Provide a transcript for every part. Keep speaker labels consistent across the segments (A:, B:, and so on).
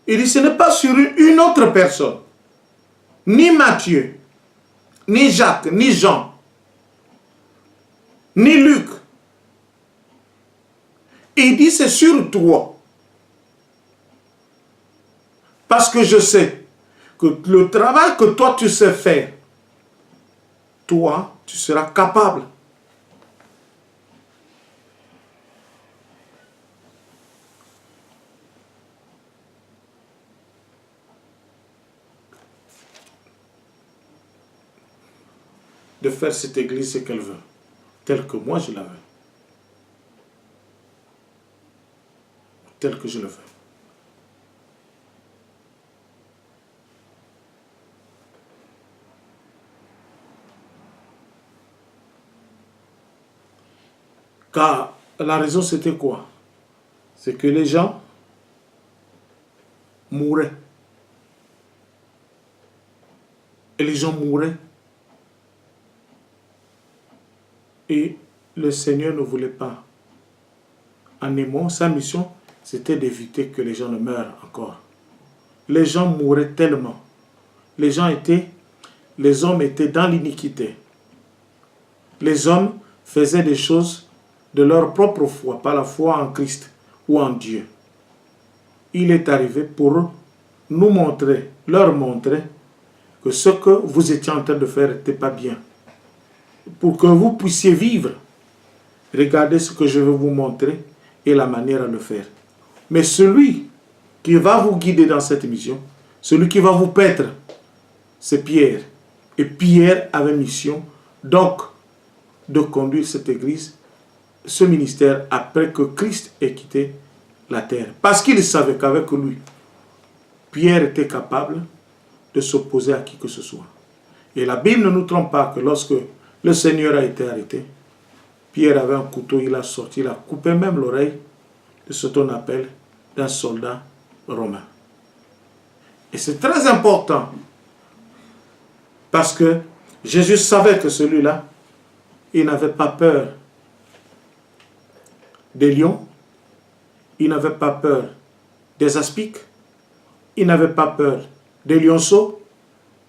A: Il dit, ce n'est pas sur une autre personne. Ni Matthieu, ni Jacques, ni Jean, ni Luc. Il dit, c'est sur toi. Parce que je sais que le travail que toi tu sais faire, toi, tu seras capable. De faire cette église ce qu'elle veut, telle que moi je la veux, telle que je le veux. Car la raison c'était quoi? C'est que les gens mouraient. Et les gens mouraient. Et le Seigneur ne voulait pas. En aimant, sa mission, c'était d'éviter que les gens ne meurent encore. Les gens mouraient tellement. Les hommes étaient dans l'iniquité. Les hommes faisaient des choses de leur propre foi, pas la foi en Christ ou en Dieu. Il est arrivé pour nous montrer, leur montrer que ce que vous étiez en train de faire n'était pas bien. Pour que vous puissiez vivre, regardez ce que je vais vous montrer et la manière à le faire. Mais celui qui va vous guider dans cette mission, celui qui va vous paître, c'est Pierre. Et Pierre avait mission, donc, de conduire cette église, ce ministère, après que Christ ait quitté la terre. Parce qu'il savait qu'avec lui, Pierre était capable de s'opposer à qui que ce soit. Et la Bible ne nous trompe pas que lorsque le Seigneur a été arrêté, Pierre avait un couteau, il a sorti, il a coupé même l'oreille de ce qu'on appelle d'un soldat romain. Et c'est très important parce que Jésus savait que celui-là, il n'avait pas peur des lions, il n'avait pas peur des aspics, il n'avait pas peur des lionceaux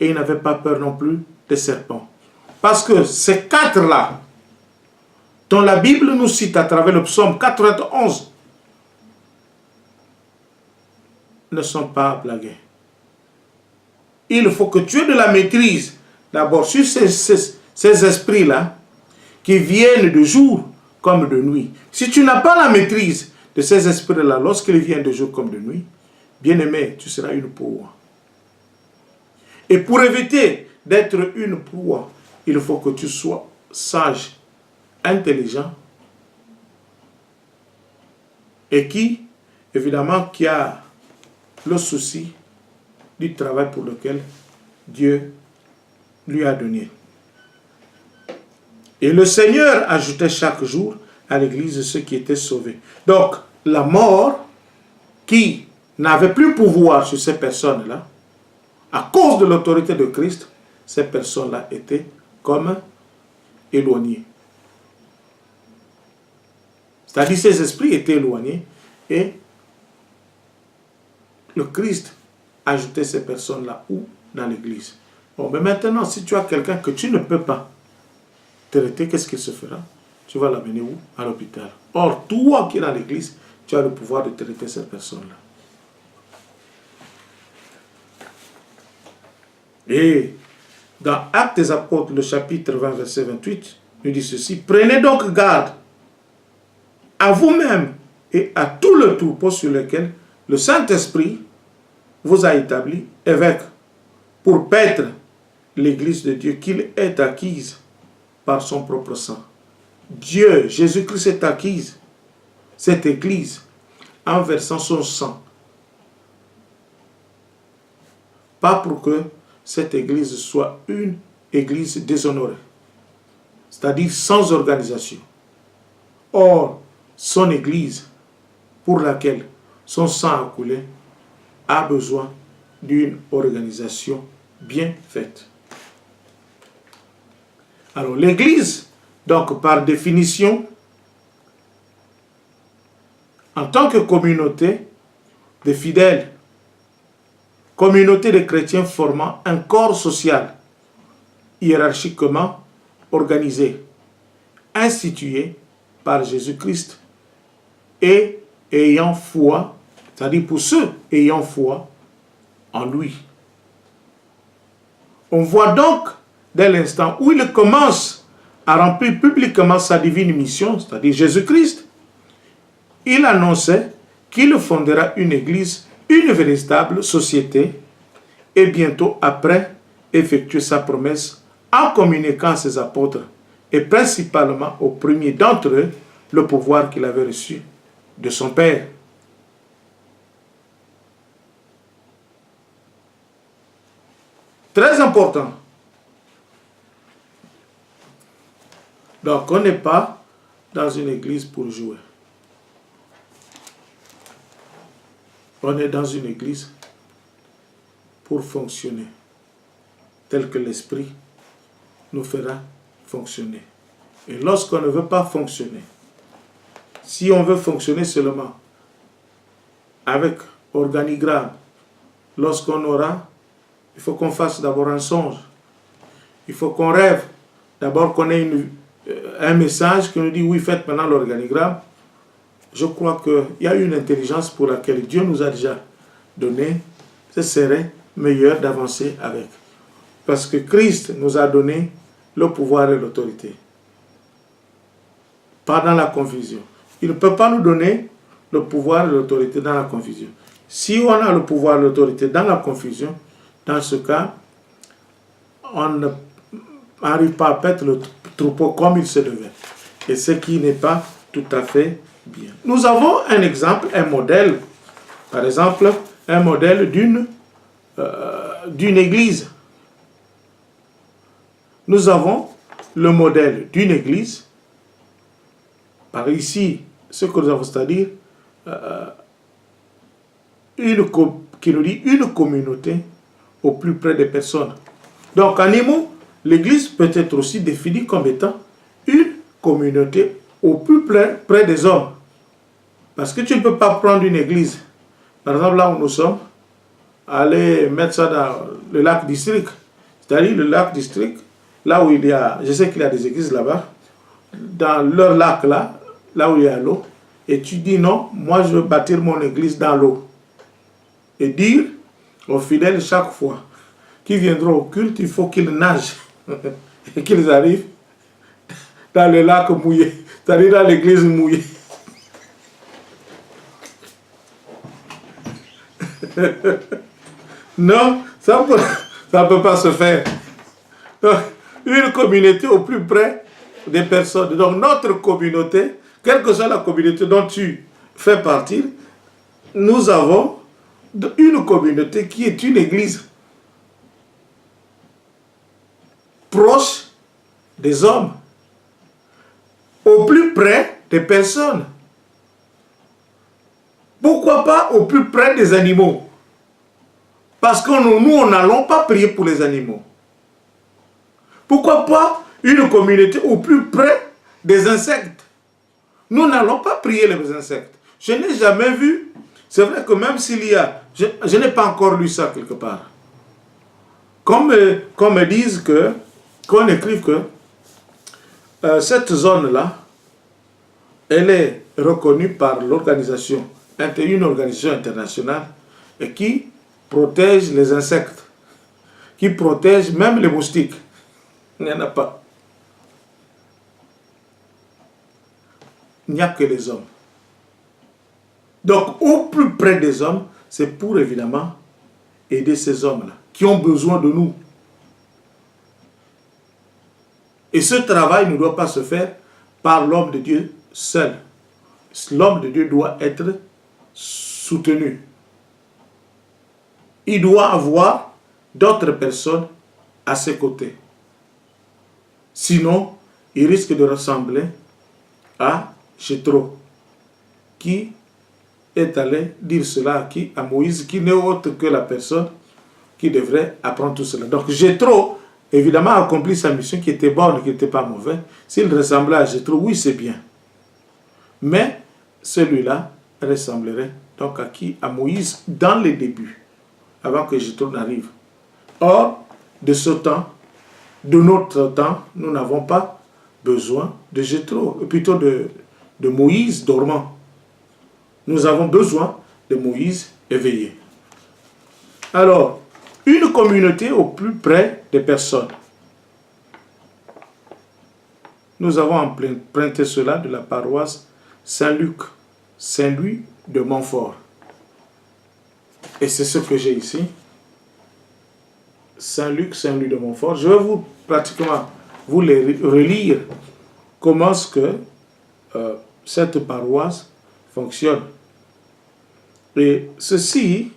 A: et il n'avait pas peur non plus des serpents. Parce que ces quatre-là, dont la Bible nous cite à travers le psaume 91, ne sont pas à blaguer. Il faut que tu aies de la maîtrise d'abord sur ces esprits-là qui viennent de jour comme de nuit. Si tu n'as pas la maîtrise de ces esprits-là lorsqu'ils viennent de jour comme de nuit, bien-aimé, tu seras une proie. Et pour éviter d'être une proie, il faut que tu sois sage, intelligent et qui, évidemment, qui a le souci du travail pour lequel Dieu lui a donné. Et le Seigneur ajoutait chaque jour à l'église ceux qui étaient sauvés. Donc, la mort qui n'avait plus pouvoir sur ces personnes-là, à cause de l'autorité de Christ, ces personnes-là étaient comme éloignées. C'est-à-dire ces esprits étaient éloignés et le Christ ajoutait ces personnes-là où? Dans l'église. Bon, mais maintenant, si tu as quelqu'un que tu ne peux pas traiter, qu'est-ce qu'il se fera? Tu vas l'amener où? À l'hôpital. Or, toi qui es dans l'église, tu as le pouvoir de traiter cette personne-là. Et dans Actes des Apôtres, le chapitre 20, verset 28, nous dit ceci: prenez donc garde à vous-même et à tout le troupeau sur lequel le Saint-Esprit vous a établi évêque pour paître l'église de Dieu qu'il est acquise par son propre sang. Dieu, Jésus-Christ est acquise cette église en versant son sang. Pas pour que cette église soit une église déshonorée, c'est-à-dire sans organisation. Or, son église, pour laquelle son sang a coulé, a besoin d'une organisation bien faite. Alors, l'église, donc par définition, en tant que communauté de fidèles communauté de chrétiens formant un corps social hiérarchiquement organisé, institué par Jésus-Christ et ayant foi, c'est-à-dire pour ceux ayant foi en lui. On voit donc, dès l'instant où il commence à remplir publiquement sa divine mission, c'est-à-dire Jésus-Christ, il annonçait qu'il fondera une église, une véritable société, et bientôt après effectuer sa promesse en communiquant à ses apôtres, et principalement au premier d'entre eux, le pouvoir qu'il avait reçu de son Père. Très important. Donc, on n'est pas dans une église pour jouer. On est dans une église pour fonctionner, tel que l'Esprit nous fera fonctionner. Et lorsqu'on ne veut pas fonctionner, si on veut fonctionner seulement avec organigramme, lorsqu'on aura, il faut qu'on fasse d'abord un songe. Il faut qu'on rêve. D'abord qu'on ait un message qui nous dit, oui, faites maintenant l'organigramme. Je crois qu'il y a une intelligence pour laquelle Dieu nous a déjà donné. Ce serait meilleur d'avancer avec. Parce que Christ nous a donné le pouvoir et l'autorité. Pas dans la confusion. Il ne peut pas nous donner le pouvoir et l'autorité dans la confusion. Si on a le pouvoir et l'autorité dans la confusion, dans ce cas, on n'arrive pas à paître le troupeau comme il se devait. Et ce qui n'est pas tout à fait bien. Nous avons un exemple, un modèle. Par exemple, un modèle d'une église. Nous avons le modèle d'une église. Par ici, ce que nous avons, c'est-à-dire qui nous dit une communauté au plus près des personnes. Donc, en mots, l'église peut être aussi définie comme étant une communauté au plus près des hommes. Parce que tu ne peux pas prendre une église, par exemple là où nous sommes, aller mettre ça dans le lac district. C'est-à-dire le lac district, là où il y a, je sais qu'il y a des églises là-bas, dans leur lac là où il y a l'eau, et tu dis non, moi je veux bâtir mon église dans l'eau. Et dire aux fidèles chaque fois qu'ils viendront au culte, il faut qu'ils nagent et qu'ils arrivent dans le lac mouillé, c'est-à-dire dans l'église mouillée. Non, ça ne peut pas se faire. Donc, une communauté au plus près des personnes. Donc notre communauté, quelle que soit la communauté dont tu fais partie, nous avons une communauté qui est une église proche des hommes, au plus près des personnes. Pourquoi pas au plus près des animaux? Parce que nous, on n'allons pas prier pour les animaux. Pourquoi pas une communauté au plus près des insectes? Nous n'allons pas prier les insectes. Je n'ai jamais vu, c'est vrai que même s'il y a, je n'ai pas encore lu ça quelque part. Qu'on me dise que, qu'on écrive que cette zone-là, elle est reconnue par l'organisation, une organisation internationale, et qui protège les insectes, qui protège même les moustiques. Il n'y en a pas. Il n'y a que les hommes. Donc, au plus près des hommes, c'est pour évidemment aider ces hommes-là, qui ont besoin de nous. Et ce travail ne doit pas se faire par l'homme de Dieu seul. L'homme de Dieu doit être soutenu. Il doit avoir d'autres personnes à ses côtés. Sinon, il risque de ressembler à Jéthro, qui est allé dire cela à Moïse, qui n'est autre que la personne qui devrait apprendre tout cela. Donc Jéthro, évidemment, a accompli sa mission qui était bonne, qui n'était pas mauvaise. S'il ressemblait à Jéthro, oui, c'est bien. Mais celui-là ressemblerait donc à qui? À Moïse dans les débuts. avant que Jétro n'arrive. Or, de ce temps, de notre temps, nous n'avons pas besoin de Jétro, plutôt de Moïse dormant. Nous avons besoin de Moïse éveillé. Alors, une communauté au plus près des personnes. Nous avons emprunté cela de la paroisse Saint-Luc, Saint-Louis de Montfort. Et c'est ce que j'ai ici. Saint-Luc, Saint-Louis de Montfort. Je vais vous les relire comment est-ce que cette paroisse fonctionne. Et ceci,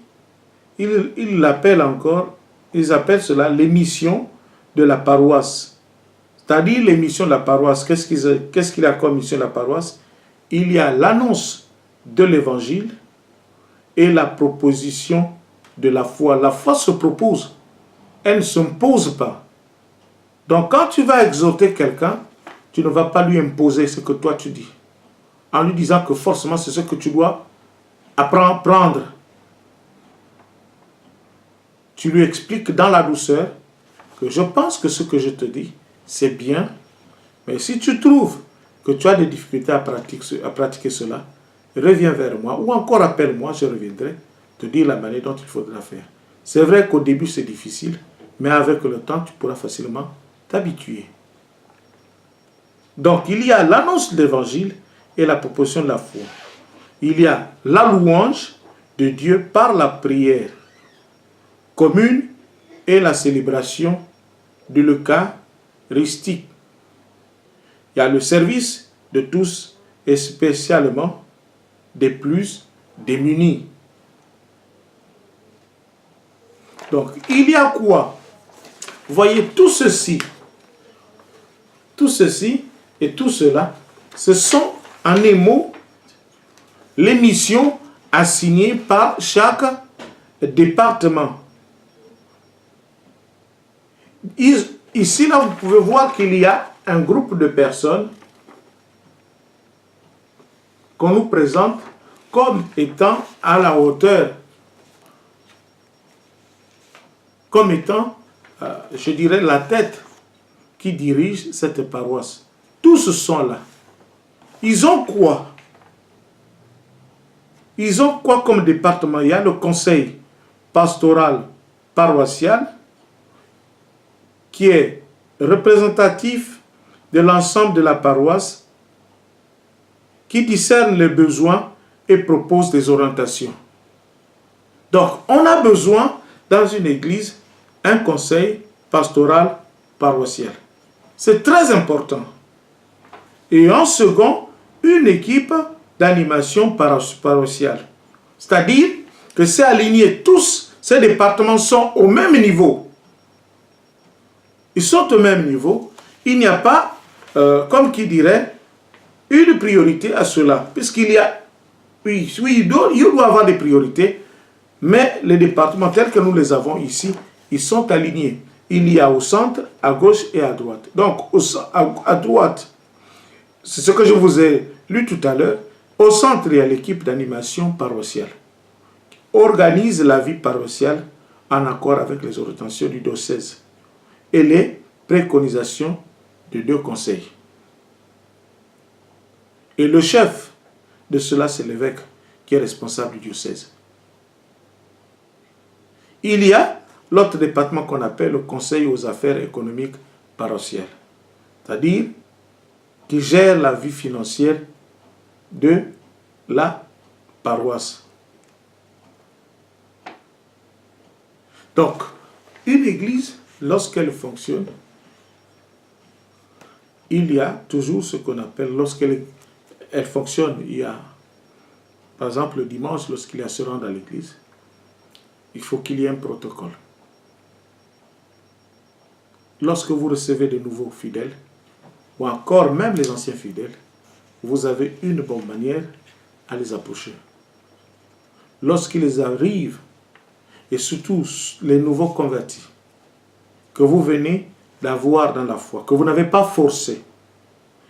A: ils l'appellent encore, ils appellent cela l'émission de la paroisse. C'est-à-dire l'émission de la paroisse. Qu'est-ce qu'il y a comme mission de la paroisse? Il y a l'annonce de l'évangile et la proposition de la foi. La foi se propose, elle ne s'impose pas. Donc quand tu vas exhorter quelqu'un, tu ne vas pas lui imposer ce que toi tu dis, en lui disant que forcément c'est ce que tu dois apprendre. Tu lui expliques dans la douceur que je pense que ce que je te dis, c'est bien, mais si tu trouves que tu as des difficultés à pratiquer cela, reviens vers moi, ou encore appelle-moi, je reviendrai te dire la manière dont il faudra faire. C'est vrai qu'au début c'est difficile, mais avec le temps, tu pourras facilement t'habituer. Donc, il y a l'annonce de l'évangile et la proposition de la foi. Il y a la louange de Dieu par la prière commune et la célébration de l'Eucharistie. Il y a le service de tous et spécialement des plus démunis. Donc, il y a quoi? Vous voyez, tout ceci et tout cela, ce sont en un mot les missions assignées par chaque département. Ici, là, vous pouvez voir qu'il y a un groupe de personnes qu'on nous présente comme étant à la hauteur, comme étant, je dirais, la tête qui dirige cette paroisse. Tous sont là. Ils ont quoi? Ils ont quoi comme département? Il y a le conseil pastoral paroissial qui est représentatif de l'ensemble de la paroisse, qui discerne les besoins et propose des orientations. Donc, on a besoin, dans une église, un conseil pastoral paroissial. C'est très important. Et en second, une équipe d'animation paroissiale. C'est-à-dire que c'est aligné, tous ces départements sont au même niveau. Ils sont au même niveau. Il n'y a pas, comme qui dirait, une priorité à cela. Puisqu'il y a, oui, il doit avoir des priorités, mais les départements tels que nous les avons ici, ils sont alignés. Il y a au centre, à gauche et à droite. Donc, à droite, c'est ce que je vous ai lu tout à l'heure. Au centre, il y a l'équipe d'animation paroissiale. Organise la vie paroissiale en accord avec les orientations du diocèse et les préconisations de 2 conseils. Et le chef de cela, c'est l'évêque qui est responsable du diocèse. Il y a l'autre département qu'on appelle le conseil aux affaires économiques paroissiales, c'est-à-dire qui gère la vie financière de la paroisse. Donc, une église, lorsqu'elle fonctionne, il y a toujours ce qu'on appelle, lorsqu'elle fonctionne, il y a, par exemple, le dimanche, lorsqu'il y a se rendre à l'église, il faut qu'il y ait un protocole. Lorsque vous recevez de nouveaux fidèles, ou encore même les anciens fidèles, vous avez une bonne manière à les approcher. Lorsqu'ils arrivent, et surtout les nouveaux convertis, que vous venez d'avoir dans la foi, que vous n'avez pas forcé,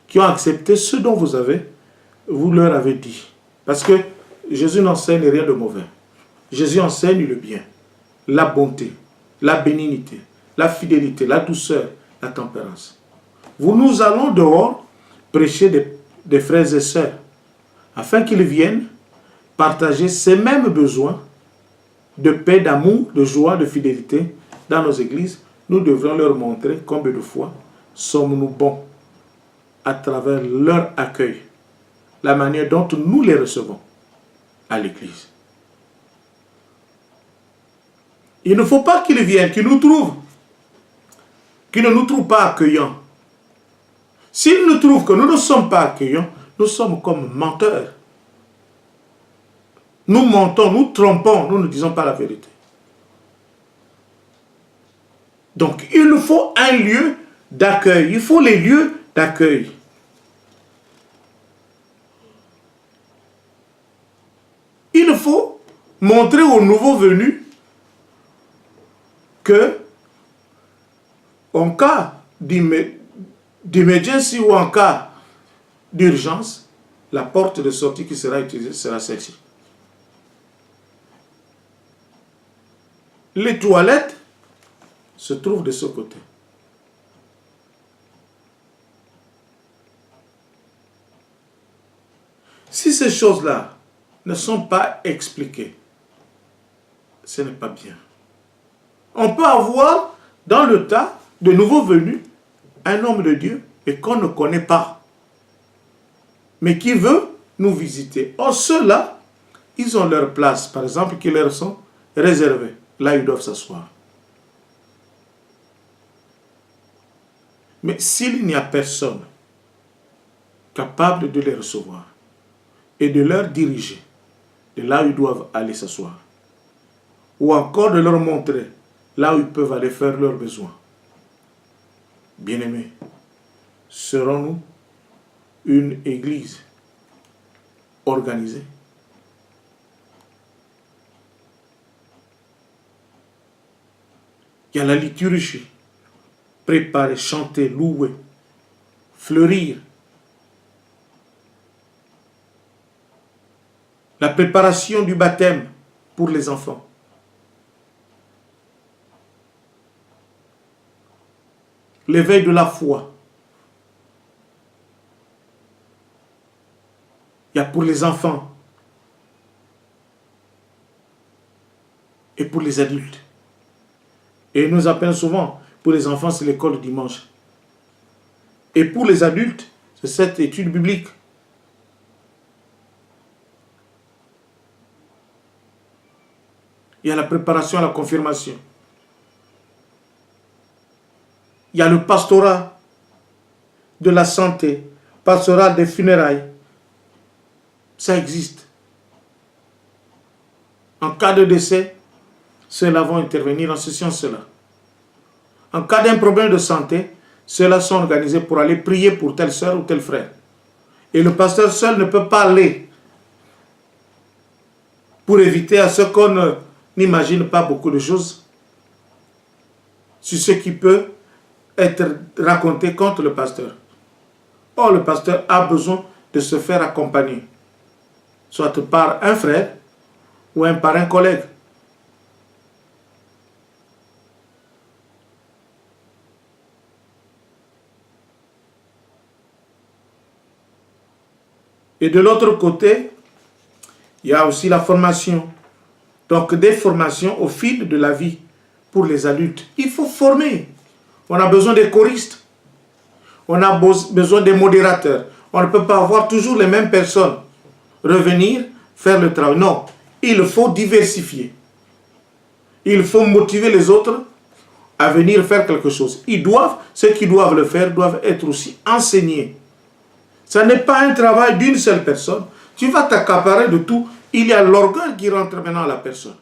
A: qui ont accepté ce dont vous leur avez dit. Parce que Jésus n'enseigne rien de mauvais. Jésus enseigne le bien, la bonté, la bénignité, la fidélité, la douceur, la tempérance. Nous allons dehors prêcher des frères et sœurs, afin qu'ils viennent partager ces mêmes besoins de paix, d'amour, de joie, de fidélité dans nos églises. Nous devrons leur montrer combien de fois sommes-nous bons à travers leur accueil, la manière dont nous les recevons à l'église. Il ne faut pas qu'ils viennent, qu'ils nous trouvent, qu'ils ne nous trouvent pas accueillants. S'ils nous trouvent que nous ne sommes pas accueillants, nous sommes comme menteurs. Nous mentons, nous trompons, nous ne disons pas la vérité. Donc, il nous faut un lieu d'accueil. Il faut les lieux d'accueil. Il faut montrer aux nouveaux venus que, en cas d'emergency ou en cas d'urgence, la porte de sortie qui sera utilisée sera celle-ci. Les toilettes se trouvent de ce côté. Si ces choses-là ne sont pas expliquées, ce n'est pas bien. On peut avoir dans le tas de nouveaux venus un homme de Dieu et qu'on ne connaît pas, mais qui veut nous visiter. Or, ceux-là, ils ont leur place, par exemple, qui leur sont réservées. Là, ils doivent s'asseoir. Mais s'il n'y a personne capable de les recevoir et de leur diriger de là où ils doivent aller s'asseoir, ou encore de leur montrer là où ils peuvent aller faire leurs besoins, bien-aimés, serons-nous une église organisée? Il y a la liturgie, préparer, chanter, louer, fleurir. La préparation du baptême pour les enfants. L'éveil de la foi. Il y a pour les enfants et pour les adultes. Et nous appelons souvent, pour les enfants, c'est l'école du dimanche. Et pour les adultes, c'est cette étude biblique. Il y a la préparation à la confirmation. Il y a le pastorat de la santé, pastorat des funérailles. Ça existe. En cas de décès, ceux-là vont intervenir en ceci, en cela. En cas d'un problème de santé, ceux-là sont organisés pour aller prier pour telle soeur ou tel frère. Et le pasteur seul ne peut pas aller pour éviter à ce qu'on n'imagine pas beaucoup de choses sur ce qui peut être raconté contre le pasteur. Or, le pasteur a besoin de se faire accompagner, soit par un frère ou par un collègue. Et de l'autre côté, il y a aussi la formation. Donc des formations au fil de la vie pour les adultes. Il faut former. On a besoin des choristes. On a besoin des modérateurs. On ne peut pas avoir toujours les mêmes personnes. Revenir, faire le travail. Non, il faut diversifier. Il faut motiver les autres à venir faire quelque chose. Ceux qui doivent le faire doivent être aussi enseignés. Ce n'est pas un travail d'une seule personne. Tu vas t'accaparer de tout. Il y a l'orgueil qui rentre maintenant à la personne.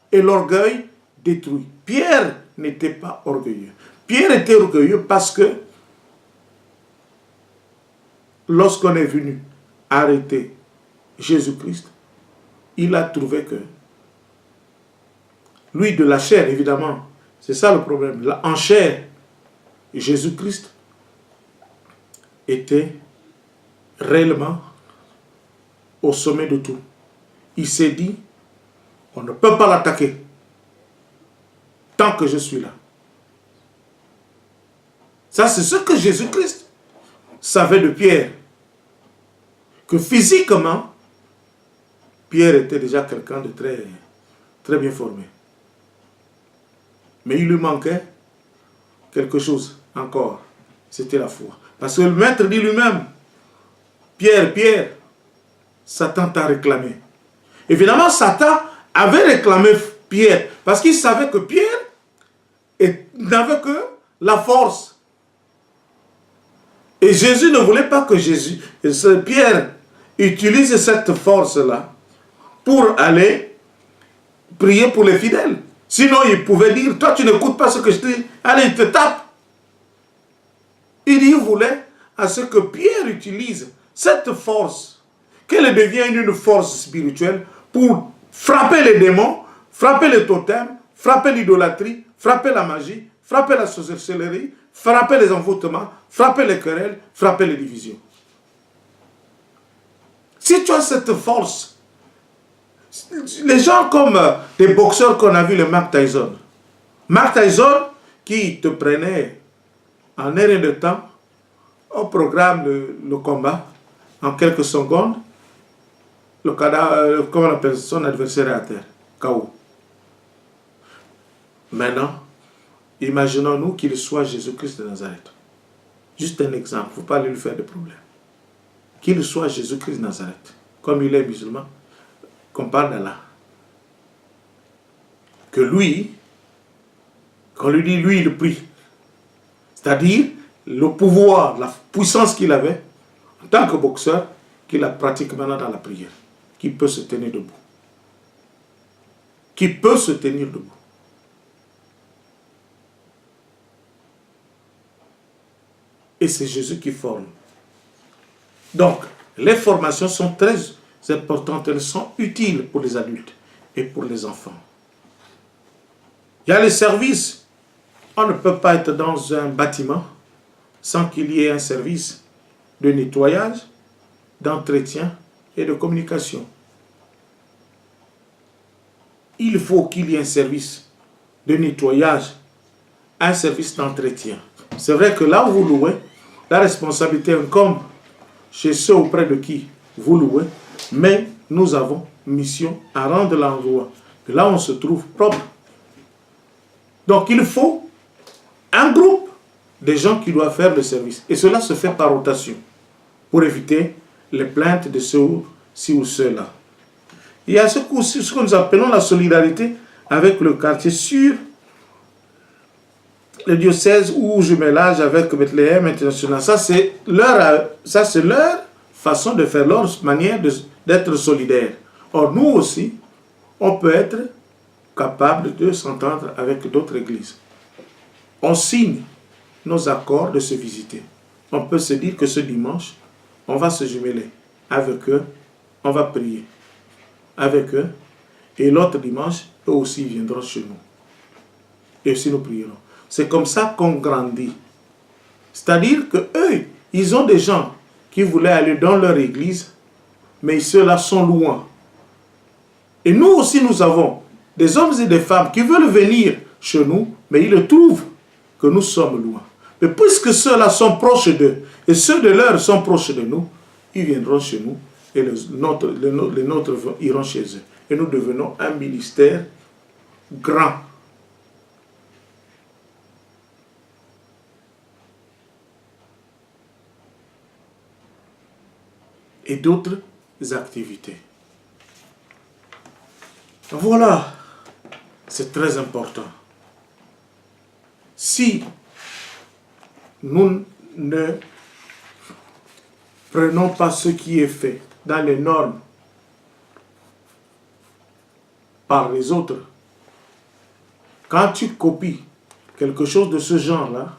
A: Et l'orgueil détruit. Pierre n'était pas orgueilleux. Pierre était orgueilleux parce que lorsqu'on est venu arrêter Jésus-Christ, il a trouvé que lui de la chair, évidemment, c'est ça le problème. En chair, Jésus-Christ était réellement au sommet de tout. Il s'est dit, On ne peut pas l'attaquer tant que je suis là. Ça, c'est ce que Jésus-Christ savait de Pierre. Que physiquement, Pierre était déjà quelqu'un de très, très bien formé. Mais il lui manquait quelque chose encore. C'était la foi. Parce que le maître dit lui-même, Pierre, Pierre, Satan t'a réclamé. Évidemment, Satan avait réclamé Pierre parce qu'il savait que Pierre n'avait que la force. Et Jésus ne voulait pas que Pierre utilise cette force-là pour aller prier pour les fidèles. Sinon, il pouvait dire, toi tu n'écoutes pas ce que je dis, allez, il te tape. Il voulait à ce que Pierre utilise cette force, qu'elle devienne une force spirituelle pour frapper les démons, frapper les totems, frapper l'idolâtrie, frapper la magie, frapper la sorcellerie, frapper les envoûtements, frapper les querelles, frapper les divisions. Si tu as cette force, les gens comme des boxeurs qu'on a vu, le Mike Tyson. Mike Tyson qui te prenait en un rien de temps, on programme le combat en quelques secondes, comment on appelle son adversaire est à terre, KO. Maintenant, imaginons-nous qu'il soit Jésus-Christ de Nazareth. Juste un exemple, il ne faut pas lui faire de problème. Qu'il soit Jésus-Christ de Nazareth, comme il est musulman, qu'on parle d'Allah. Que lui, qu'on lui dit, lui, il prie. C'est-à-dire, le pouvoir, la puissance qu'il avait, en tant que boxeur, qu'il a pratique maintenant dans la prière. Qui peut se tenir debout. Qui peut se tenir debout. Et c'est Jésus qui forme. Donc, les formations sont très importantes, elles sont utiles pour les adultes et pour les enfants. Il y a les services. On ne peut pas être dans un bâtiment sans qu'il y ait un service de nettoyage, d'entretien et de communication. Il faut qu'il y ait un service de nettoyage, un service d'entretien. C'est vrai que là où vous louez, la responsabilité incombe chez ceux auprès de qui vous louez, mais nous avons mission à rendre l'endroit de là où on se trouve propre. Donc il faut un groupe de gens qui doivent faire le service. Et cela se fait par rotation, pour éviter les plaintes de ceux-ci ou ceux-là. Il y a ce que nous appelons la solidarité avec le quartier sur le diocèse où je mélange avec Bethléem International. Ça, c'est leur façon de faire, leur manière d'être solidaire. Or, nous aussi, on peut être capable de s'entendre avec d'autres églises. On signe nos accords de se visiter. On peut se dire que ce dimanche, on va se jumeler avec eux, on va prier avec eux, et l'autre dimanche, eux aussi viendront chez nous. Et aussi nous prierons. C'est comme ça qu'on grandit. C'est-à-dire que eux, ils ont des gens qui voulaient aller dans leur église, mais ceux-là sont loin. Et nous aussi, nous avons des hommes et des femmes qui veulent venir chez nous, mais ils trouvent que nous sommes loin. Mais puisque ceux-là sont proches d'eux, et ceux de leur sont proches de nous, ils viendront chez nous, et les nôtres iront chez eux. Et nous devenons un ministère grand. Et d'autres activités. Voilà, c'est très important. Si nous ne prenons pas ce qui est fait dans les normes par les autres, quand tu copies quelque chose de ce genre-là,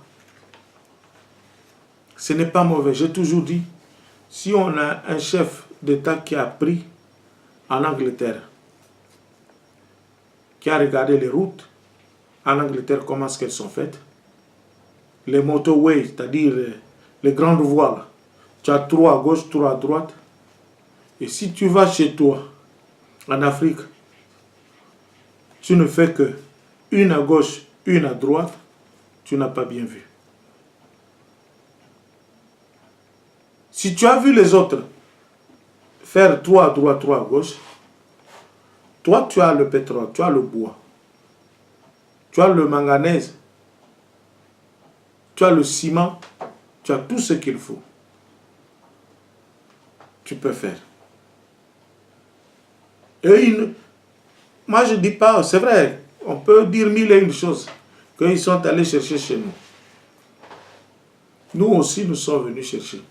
A: ce n'est pas mauvais. J'ai toujours dit, si on a un chef d'État qui a appris en Angleterre, qui a regardé les routes en Angleterre, comment est-ce qu'elles sont faites, les motorways, c'est-à-dire les grandes voies, là. Tu as 3 à gauche, 3 à droite. Et si tu vas chez toi, en Afrique, tu ne fais que une à gauche, une à droite, tu n'as pas bien vu. Si tu as vu les autres faire 3 à droite, 3 à gauche, toi tu as le pétrole, tu as le bois, tu as le manganèse, tu as le ciment, tu as tout ce qu'il faut. Tu peux faire. Et moi je ne dis pas, c'est vrai, on peut dire mille et une choses qu'ils sont allés chercher chez nous. Nous aussi, nous sommes venus chercher.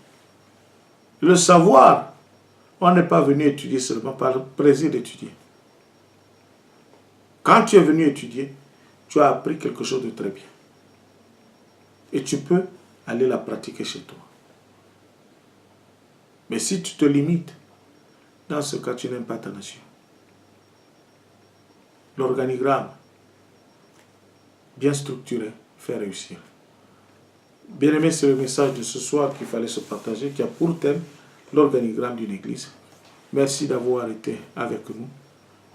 A: Le savoir, on n'est pas venu étudier seulement par le plaisir d'étudier. Quand tu es venu étudier, tu as appris quelque chose de très bien. Et tu peux aller la pratiquer chez toi. Mais si tu te limites, dans ce cas, tu n'aimes pas ta nation. L'organigramme, bien structuré, fait réussir. Bien aimé, c'est le message de ce soir qu'il fallait se partager, qui a pour thème l'organigramme d'une église. Merci d'avoir été avec nous.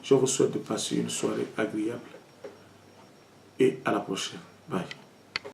A: Je vous souhaite de passer une soirée agréable. Et à la prochaine. Bye.